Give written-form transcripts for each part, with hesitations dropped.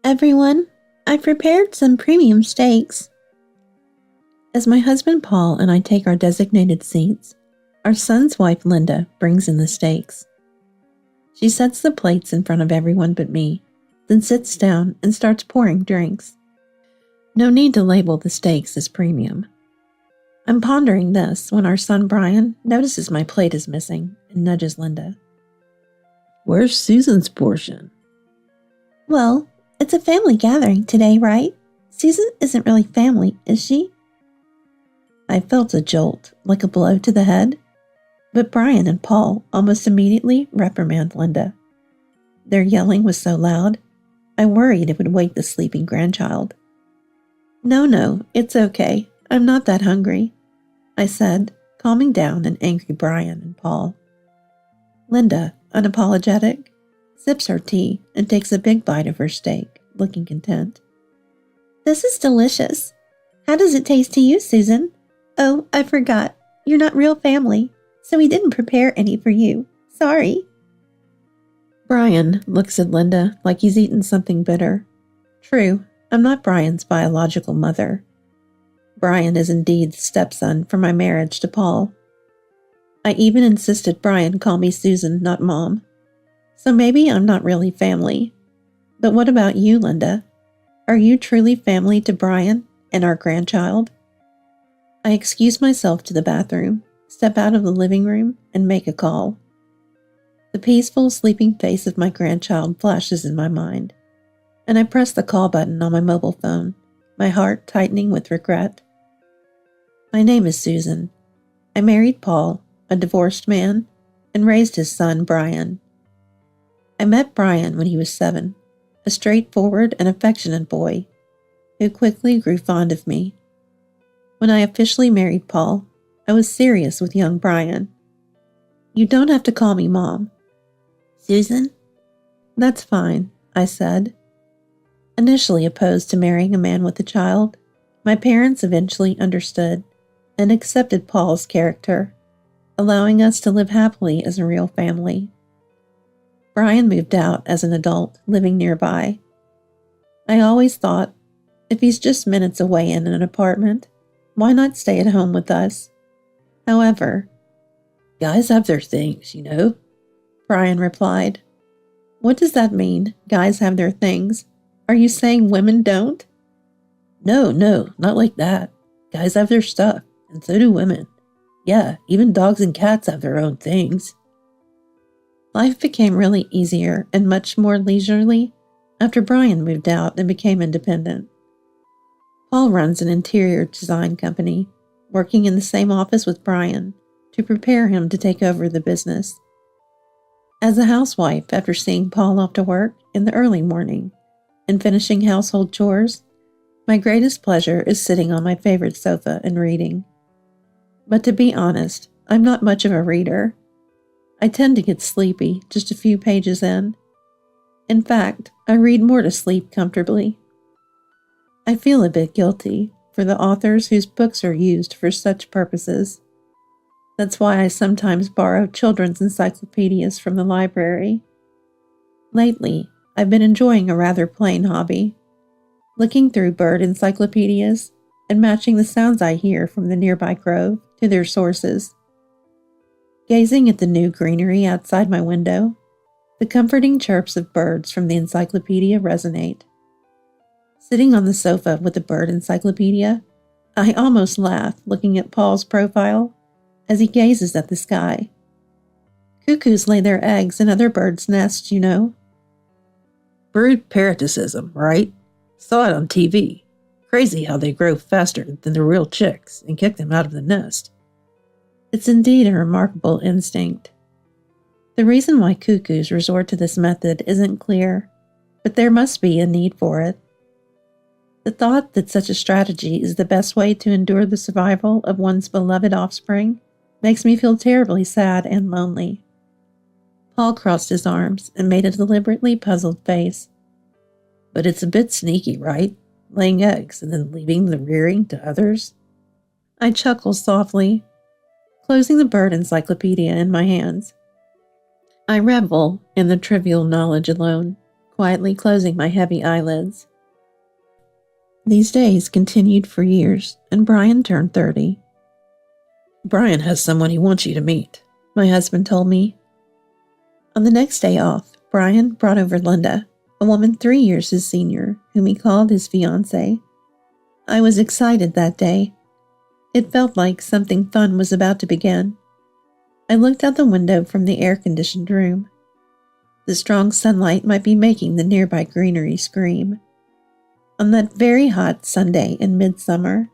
Everyone, I've prepared some premium steaks. As my husband Paul and I take our designated seats, our son's wife Linda brings in the steaks. She sets the plates in front of everyone but me, then sits down and starts pouring drinks. No need to label the steaks as premium. I'm pondering this when our son Brian notices my plate is missing and nudges Linda. Where's Susan's portion? Well, it's a family gathering today, right? Susan isn't really family, is she? I felt a jolt, like a blow to the head, but Brian and Paul almost immediately reprimand Linda. Their yelling was so loud, I worried it would wake the sleeping grandchild. No, it's okay. I'm not that hungry, I said, calming down an angry Brian and Paul. Linda, unapologetic, sips her tea and takes a big bite of her steak, looking content. This is delicious. How does it taste to you, Susan? Oh, I forgot. You're not real family, so we didn't prepare any for you. Sorry. Brian looks at Linda like he's eaten something bitter. True, I'm not Brian's biological mother. Brian is indeed the stepson from my marriage to Paul. I even insisted Brian call me Susan, not Mom. So maybe I'm not really family. But what about you, Linda? Are you truly family to Brian and our grandchild? I excuse myself to the bathroom, step out of the living room, and make a call. The peaceful, sleeping face of my grandchild flashes in my mind, and I press the call button on my mobile phone, my heart tightening with regret. My name is Susan. I married Paul, a divorced man, and raised his son, Brian. I met Brian when he was 7, a straightforward and affectionate boy, who quickly grew fond of me. When I officially married Paul, I was serious with young Brian. You don't have to call me Mom. Susan? That's fine, I said. Initially opposed to marrying a man with a child, my parents eventually understood and accepted Paul's character, allowing us to live happily as a real family. Brian moved out as an adult, living nearby. I always thought, if he's just minutes away in an apartment, why not stay at home with us? However, Guys have their things, you know, Brian replied. What does that mean, guys have their things? Are you saying women don't? No, not like that. Guys have their stuff, and so do women. Yeah, even dogs and cats have their own things. Life became really easier and much more leisurely after Brian moved out and became independent. Paul runs an interior design company, working in the same office with Brian to prepare him to take over the business. As a housewife, after seeing Paul off to work in the early morning and finishing household chores, my greatest pleasure is sitting on my favorite sofa and reading. But to be honest, I'm not much of a reader. I tend to get sleepy just a few pages in. In fact, I read more to sleep comfortably. I feel a bit guilty for the authors whose books are used for such purposes. That's why I sometimes borrow children's encyclopedias from the library. Lately, I've been enjoying a rather plain hobby, looking through bird encyclopedias and matching the sounds I hear from the nearby grove to their sources. Gazing at the new greenery outside my window, the comforting chirps of birds from the encyclopedia resonate. Sitting on the sofa with the bird encyclopedia, I almost laugh looking at Paul's profile as he gazes at the sky. Cuckoos lay their eggs in other birds' nests, you know. Brood parasitism, right? Saw it on TV. Crazy how they grow faster than the real chicks and kick them out of the nest. It's indeed a remarkable instinct. The reason why cuckoos resort to this method isn't clear, but there must be a need for it. The thought that such a strategy is the best way to endure the survival of one's beloved offspring makes me feel terribly sad and lonely. Paul crossed his arms and made a deliberately puzzled face. But it's a bit sneaky, right? Laying eggs and then leaving the rearing to others? I chuckled softly, closing the bird encyclopedia in my hands. I revel in the trivial knowledge alone, quietly closing my heavy eyelids. These days continued for years, and Brian turned 30. Brian has someone he wants you to meet, my husband told me. On the next day off, Brian brought over Linda, a woman 3 years his senior, whom he called his fiancée. I was excited that day. It felt like something fun was about to begin. I looked out the window from the air-conditioned room. The strong sunlight might be making the nearby greenery scream. On that very hot Sunday in midsummer,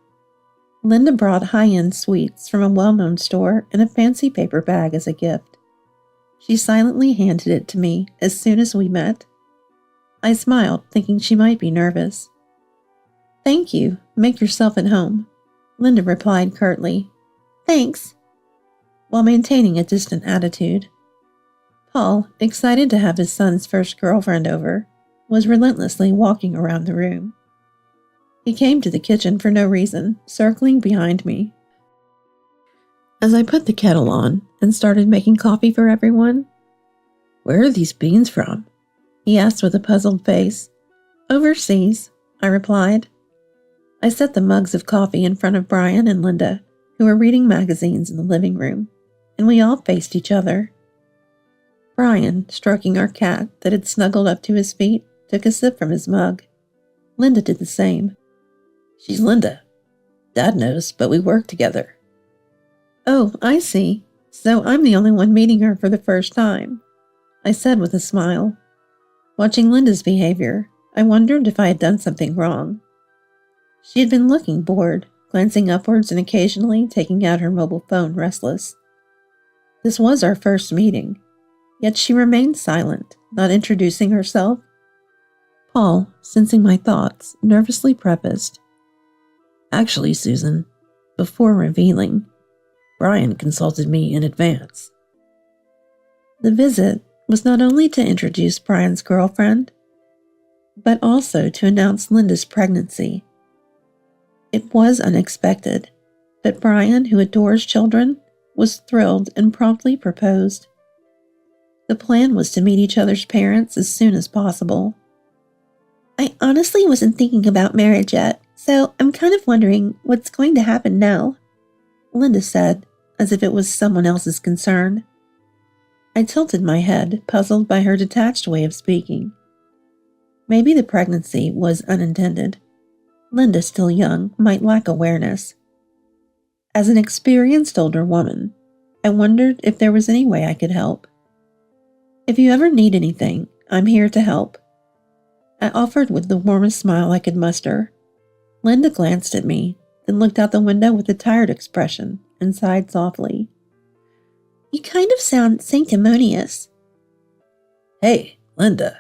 Linda brought high-end sweets from a well-known store in a fancy paper bag as a gift. She silently handed it to me as soon as we met. I smiled, thinking she might be nervous. "Thank you. Make yourself at home," Linda replied curtly. "Thanks," while maintaining a distant attitude. Paul, excited to have his son's first girlfriend over, was relentlessly walking around the room. He came to the kitchen for no reason, circling behind me. As I put the kettle on and started making coffee for everyone, "Where are these beans from?" he asked with a puzzled face. "Overseas," I replied. I set the mugs of coffee in front of Brian and Linda, who were reading magazines in the living room, and we all faced each other. Brian, stroking our cat that had snuggled up to his feet, took a sip from his mug. Linda did the same. "She's Linda. Dad knows, but we work together." "Oh, I see. So I'm the only one meeting her for the first time," I said with a smile. Watching Linda's behavior, I wondered if I had done something wrong. She had been looking bored, glancing upwards and occasionally taking out her mobile phone restless. This was our first meeting, yet she remained silent, not introducing herself. Paul, sensing my thoughts, nervously prefaced, "Actually, Susan," before revealing, "Brian consulted me in advance." The visit was not only to introduce Brian's girlfriend, but also to announce Linda's pregnancy. It was unexpected, but Brian, who adores children, was thrilled and promptly proposed. The plan was to meet each other's parents as soon as possible. "I honestly wasn't thinking about marriage yet, so I'm kind of wondering what's going to happen now," Linda said, as if it was someone else's concern. I tilted my head, puzzled by her detached way of speaking. Maybe the pregnancy was unintended. Linda, still young, might lack awareness. As an experienced older woman, I wondered if there was any way I could help. "If you ever need anything, I'm here to help," I offered with the warmest smile I could muster. Linda glanced at me, then looked out the window with a tired expression and sighed softly. "You kind of sound sanctimonious." "Hey, Linda."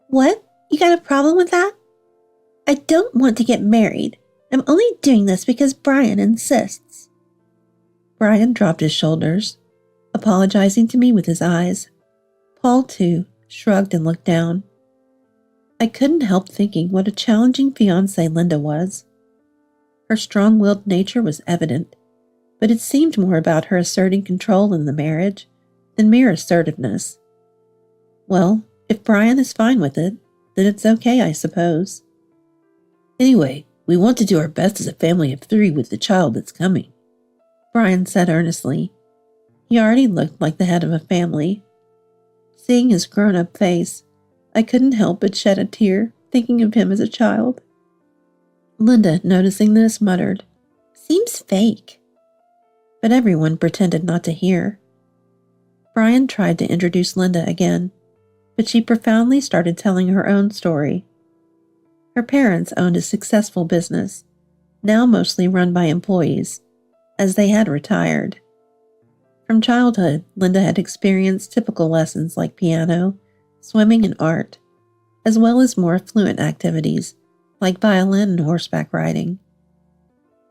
"What? You got a problem with that?" "I don't want to get married. I'm only doing this because Brian insists." Brian dropped his shoulders, apologizing to me with his eyes. Paul, too, shrugged and looked down. I couldn't help thinking what a challenging fiancée Linda was. Her strong-willed nature was evident, but it seemed more about her asserting control in the marriage than mere assertiveness. Well, if Brian is fine with it, then it's okay, I suppose. "Anyway, we want to do our best as a family of 3 with the child that's coming," Brian said earnestly. He already looked like the head of a family. Seeing his grown-up face, I couldn't help but shed a tear, thinking of him as a child. Linda, noticing this, muttered, "Seems fake." But everyone pretended not to hear. Brian tried to introduce Linda again, but she profoundly started telling her own story. Her parents owned a successful business, now mostly run by employees, as they had retired. From childhood, Linda had experienced typical lessons like piano, swimming, and art, as well as more fluent activities like violin and horseback riding.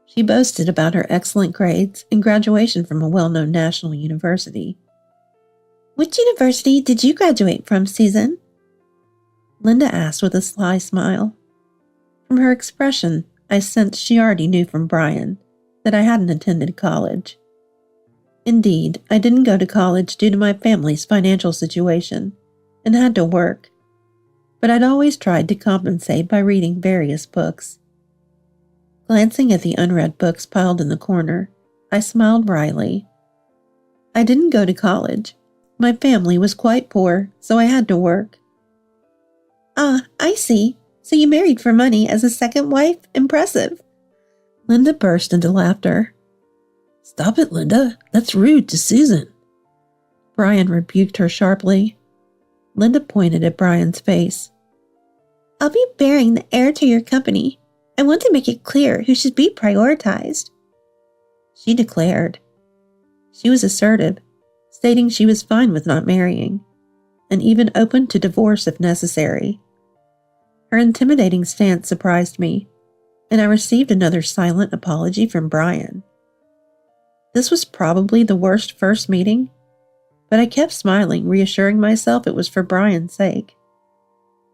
She boasted about her excellent grades and graduation from a well-known national university. "Which university did you graduate from, Susan?" Linda asked with a sly smile. From her expression, I sensed she already knew from Brian that I hadn't attended college. Indeed, I didn't go to college due to my family's financial situation and had to work, but I'd always tried to compensate by reading various books. Glancing at the unread books piled in the corner, I smiled wryly. I didn't go to college. My family was quite poor, so I had to work. Ah, I see. So you married for money as a second wife? Impressive. Linda burst into laughter. Stop it, Linda. That's rude to Susan. Brian rebuked her sharply. Linda pointed at Brian's face. I'll be bearing the heir to your company. I want to make it clear who should be prioritized. She declared. She was assertive, stating she was fine with not marrying, and even open to divorce if necessary. Her intimidating stance surprised me, and I received another silent apology from Brian. This was probably the worst first meeting, but I kept smiling, reassuring myself it was for Brian's sake.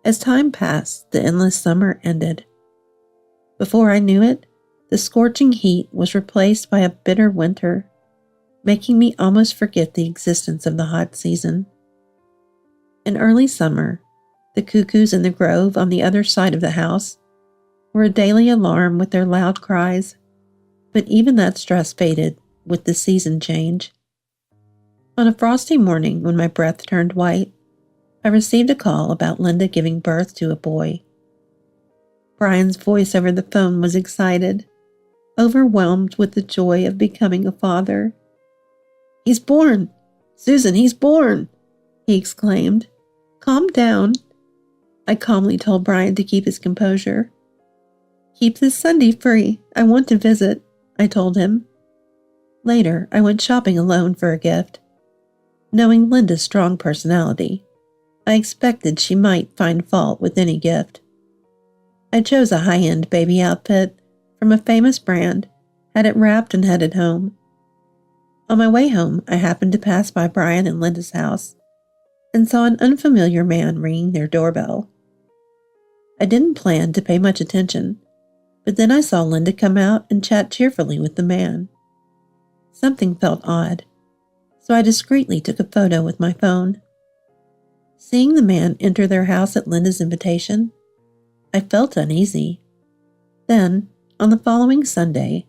As time passed, the endless summer ended. Before I knew it, the scorching heat was replaced by a bitter winter, making me almost forget the existence of the hot season. In early summer, the cuckoos in the grove on the other side of the house were a daily alarm with their loud cries, but even that stress faded with the season change. On a frosty morning when my breath turned white, I received a call about Linda giving birth to a boy. Brian's voice over the phone was excited, overwhelmed with the joy of becoming a father. "He's born! Susan, he's born!" he exclaimed. "Calm down." I calmly told Brian to keep his composure. "Keep this Sunday free. I want to visit," I told him. Later, I went shopping alone for a gift. Knowing Linda's strong personality, I expected she might find fault with any gift. I chose a high-end baby outfit from a famous brand, had it wrapped and headed home. On my way home, I happened to pass by Brian and Linda's house and saw an unfamiliar man ringing their doorbell. I didn't plan to pay much attention, but then I saw Linda come out and chat cheerfully with the man. Something felt odd, so I discreetly took a photo with my phone. Seeing the man enter their house at Linda's invitation, I felt uneasy. Then, on the following Sunday,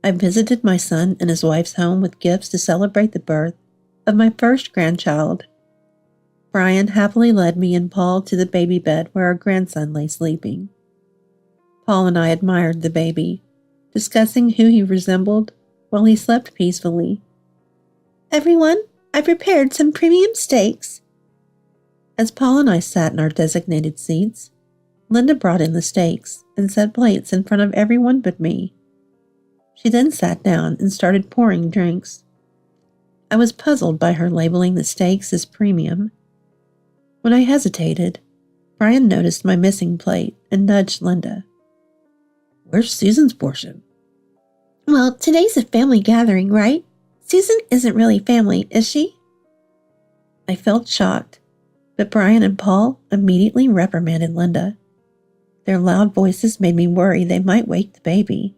I visited my son and his wife's home with gifts to celebrate the birth of my first grandchild. Brian happily led me and Paul to the baby bed where our grandson lay sleeping. Paul and I admired the baby, discussing who he resembled while he slept peacefully. "Everyone, I prepared some premium steaks." As Paul and I sat in our designated seats, Linda brought in the steaks and set plates in front of everyone but me. She then sat down and started pouring drinks. I was puzzled by her labeling the steaks as premium. When I hesitated, Brian noticed my missing plate and nudged Linda. "Where's Susan's portion?" "Well, today's a family gathering, right? Susan isn't really family, is she?" I felt shocked, but Brian and Paul immediately reprimanded Linda. Their loud voices made me worry they might wake the baby.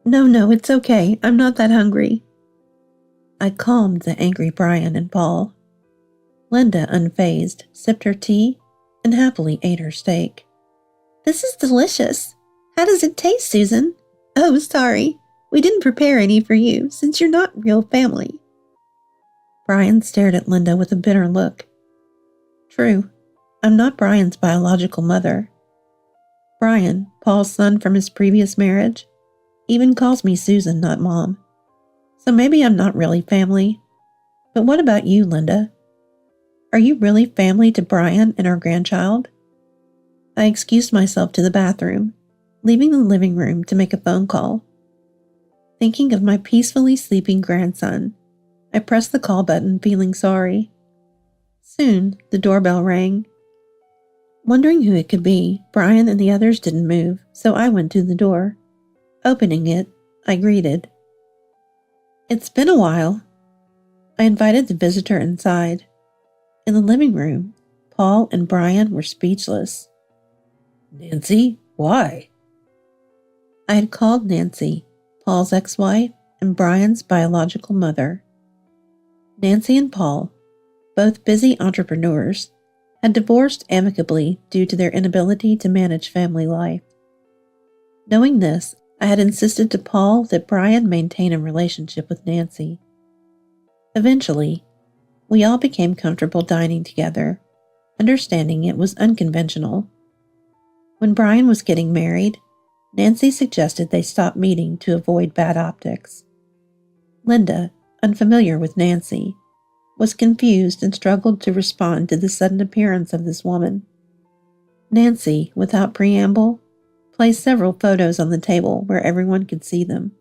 No, it's okay. I'm not that hungry." I calmed the angry Brian and Paul. Linda, unfazed, sipped her tea and happily ate her steak. "This is delicious. How does it taste, Susan?" "Oh, sorry. We didn't prepare any for you, since you're not real family." Brian stared at Linda with a bitter look. True, I'm not Brian's biological mother. Brian, Paul's son from his previous marriage, even calls me Susan, not Mom. So maybe I'm not really family. But what about you, Linda? Are you really family to Brian and our grandchild? I excused myself to the bathroom, leaving the living room to make a phone call. Thinking of my peacefully sleeping grandson, I pressed the call button, feeling sorry. Soon, the doorbell rang. Wondering who it could be, Brian and the others didn't move, so I went to the door. Opening it, I greeted. "It's been a while." I invited the visitor inside. In the living room, Paul and Brian were speechless. "Nancy, why?" I had called Nancy, Paul's ex-wife and Brian's biological mother. Nancy and Paul, both busy entrepreneurs, had divorced amicably due to their inability to manage family life. Knowing this, I had insisted to Paul that Brian maintain a relationship with Nancy. Eventually, we all became comfortable dining together, understanding it was unconventional. When Brian was getting married, Nancy suggested they stop meeting to avoid bad optics. Linda, unfamiliar with Nancy, was confused and struggled to respond to the sudden appearance of this woman. Nancy, without preamble, placed several photos on the table where everyone could see them.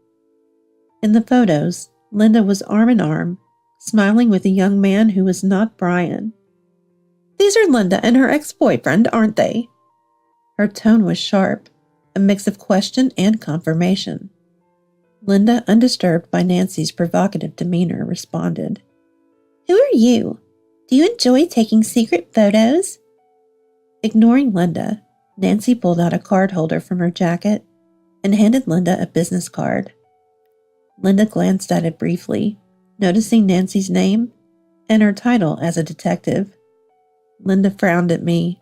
In the photos, Linda was arm in arm, smiling with a young man who was not Brian. "These are Linda and her ex-boyfriend, aren't they?" Her tone was sharp, a mix of question and confirmation. Linda, undisturbed by Nancy's provocative demeanor, responded, "Who are you? Do you enjoy taking secret photos?" Ignoring Linda, Nancy pulled out a card holder from her jacket and handed Linda a business card. Linda glanced at it briefly, noticing Nancy's name and her title as a detective. Linda frowned at me,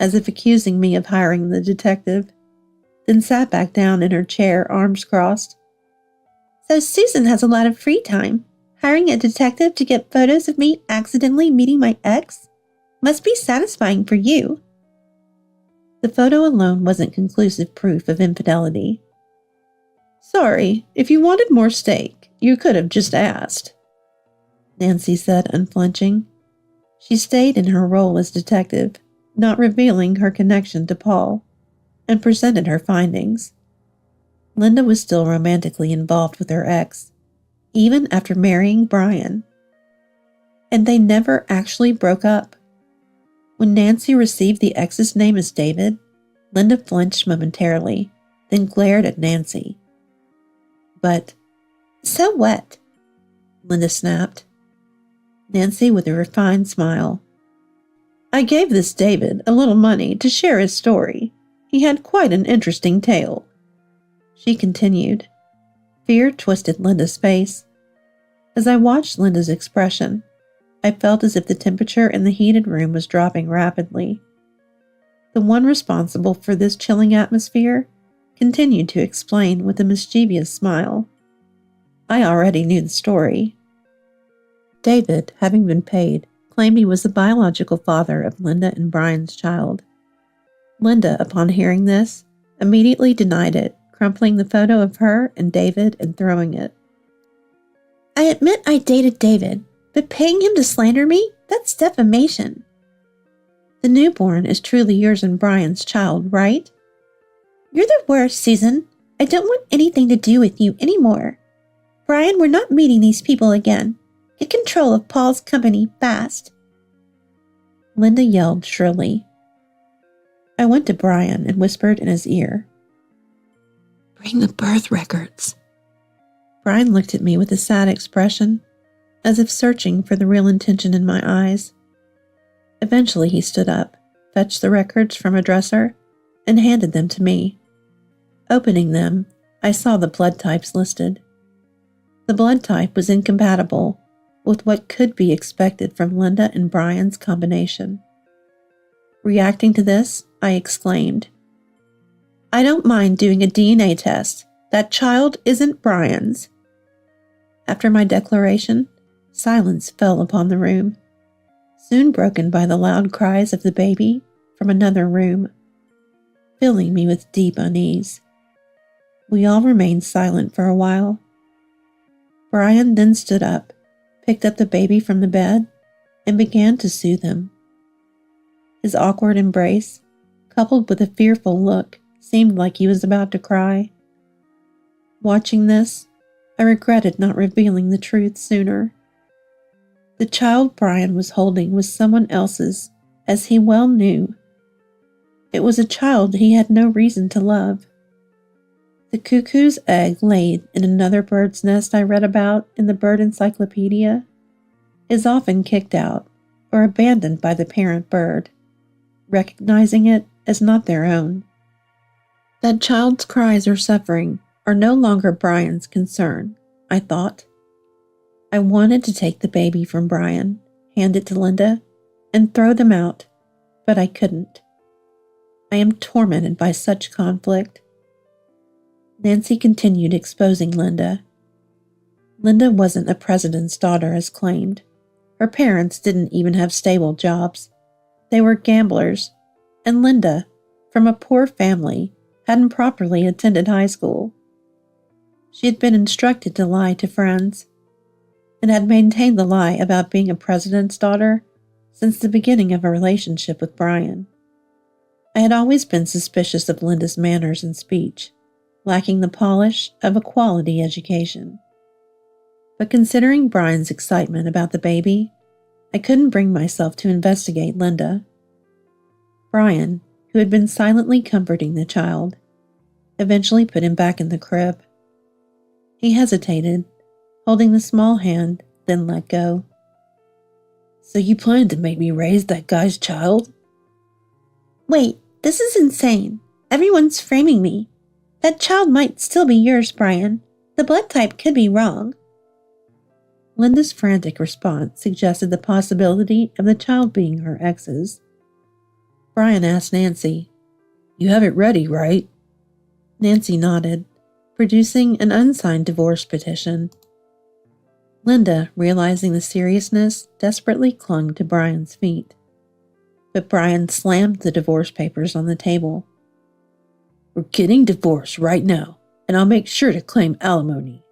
as if accusing me of hiring the detective, then sat back down in her chair, arms crossed. "So Susan has a lot of free time. Hiring a detective to get photos of me accidentally meeting my ex? Must be satisfying for you." The photo alone wasn't conclusive proof of infidelity. "Sorry, if you wanted more steak, you could have just asked," Nancy said, unflinching. She stayed in her role as detective, not revealing her connection to Paul, and presented her findings. Linda was still romantically involved with her ex, even after marrying Brian. And they never actually broke up. When Nancy received the ex's name as David, Linda flinched momentarily, then glared at Nancy. "But, so what?" Linda snapped. Nancy, with a refined smile, "I gave this David a little money to share his story. He had quite an interesting tale." She continued. Fear twisted Linda's face. As I watched Linda's expression, I felt as if the temperature in the heated room was dropping rapidly. The one responsible for this chilling atmosphere continued to explain with a mischievous smile. I already knew the story. David, having been paid, claimed he was the biological father of Linda and Brian's child. Linda, upon hearing this, immediately denied it, crumpling the photo of her and David and throwing it. "I admit I dated David, but paying him to slander me? That's defamation." "The newborn is truly yours and Brian's child, right?" "You're the worst, Susan. I don't want anything to do with you anymore. Brian, we're not meeting these people again. Get control of Paul's company fast." Linda yelled shrilly. I went to Brian and whispered in his ear, "Bring the birth records." Brian looked at me with a sad expression, as if searching for the real intention in my eyes. Eventually he stood up, fetched the records from a dresser, and handed them to me. Opening them, I saw the blood types listed. The blood type was incompatible with what could be expected from Linda and Brian's combination. Reacting to this, I exclaimed, "I don't mind doing a DNA test. That child isn't Brian's." After my declaration, silence fell upon the room, soon broken by the loud cries of the baby from another room, filling me with deep unease. We all remained silent for a while. Brian then stood up, picked up the baby from the bed, and began to soothe him. His awkward embrace, coupled with a fearful look, seemed like he was about to cry. Watching this, I regretted not revealing the truth sooner. The child Brian was holding was someone else's, as he well knew. It was a child he had no reason to love. The cuckoo's egg laid in another bird's nest I read about in the bird encyclopedia is often kicked out or abandoned by the parent bird, recognizing it as not their own. That child's cries or suffering are no longer Brian's concern, I thought. I wanted to take the baby from Brian, hand it to Linda, and throw them out, but I couldn't. I am tormented by such conflict. Nancy continued exposing Linda. Linda wasn't a president's daughter as claimed. Her parents didn't even have stable jobs. They were gamblers, and Linda, from a poor family, hadn't properly attended high school. She had been instructed to lie to friends, and had maintained the lie about being a president's daughter since the beginning of a relationship with Brian. I had always been suspicious of Linda's manners and speech, lacking the polish of a quality education. But considering Brian's excitement about the baby, I couldn't bring myself to investigate Linda. Brian, who had been silently comforting the child, eventually put him back in the crib. He hesitated, holding the small hand, then let go. So you plan to make me raise that guy's child? Wait, this is insane. Everyone's framing me. That child might still be yours, Brian. The blood type could be wrong. Linda's frantic response suggested the possibility of the child being her ex's. Brian asked Nancy, "You have it ready, right?" Nancy nodded, producing an unsigned divorce petition. Linda, realizing the seriousness, desperately clung to Brian's feet. But Brian slammed the divorce papers on the table. "We're getting divorced right now, and I'll make sure to claim alimony."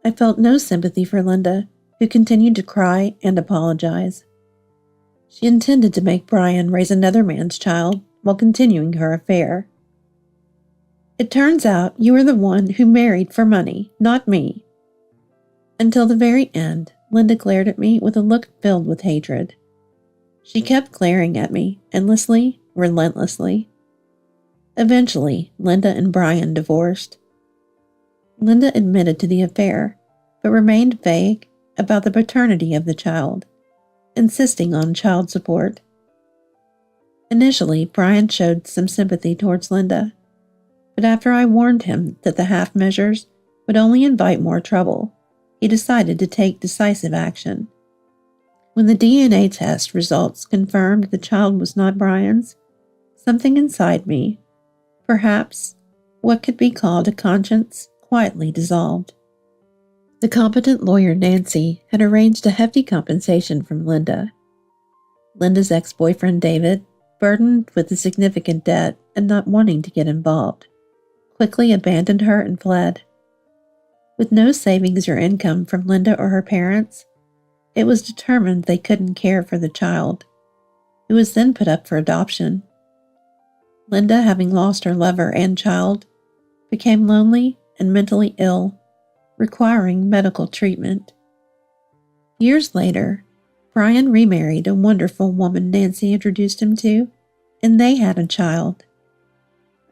I felt no sympathy for Linda, who continued to cry and apologize. She intended to make Brian raise another man's child while continuing her affair. "It turns out you were the one who married for money, not me." Until the very end, Linda glared at me with a look filled with hatred. She kept glaring at me, endlessly, relentlessly. Eventually, Linda and Brian divorced. Linda admitted to the affair, but remained vague about the paternity of the child, insisting on child support. Initially, Brian showed some sympathy towards Linda, but after I warned him that the half measures would only invite more trouble, he decided to take decisive action. When the DNA test results confirmed the child was not Brian's, something inside me, perhaps what could be called a conscience, quietly dissolved. The competent lawyer Nancy had arranged a hefty compensation from Linda. Linda's ex-boyfriend David, burdened with a significant debt and not wanting to get involved, quickly abandoned her and fled. With no savings or income from Linda or her parents, it was determined they couldn't care for the child, who was then put up for adoption. Linda, having lost her lover and child, became lonely and mentally ill, requiring medical treatment. Years later, Brian remarried a wonderful woman Nancy introduced him to, and they had a child.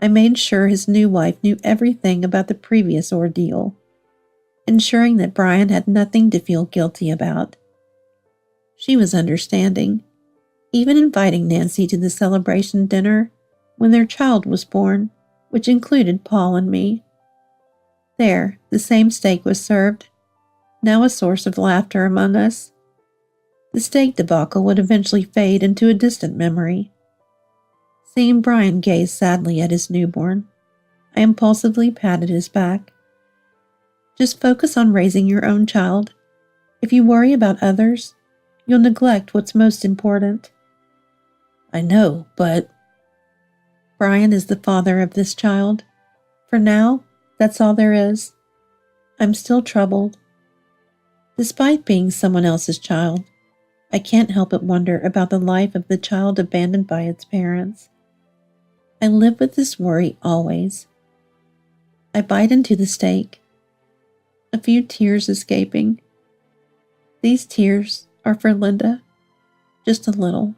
I made sure his new wife knew everything about the previous ordeal, ensuring that Brian had nothing to feel guilty about. She was understanding, even inviting Nancy to the celebration dinner when their child was born, which included Paul and me. There, the same steak was served, now a source of laughter among us. The steak debacle would eventually fade into a distant memory. Seeing Brian gaze sadly at his newborn, I impulsively patted his back. Just focus on raising your own child. If you worry about others, you'll neglect what's most important. I know, but Brian is the father of this child. For now, that's all there is. I'm still troubled. Despite being someone else's child, I can't help but wonder about the life of the child abandoned by its parents. I live with this worry always. I bite into the steak, a few tears escaping. These tears are for Linda, just a little.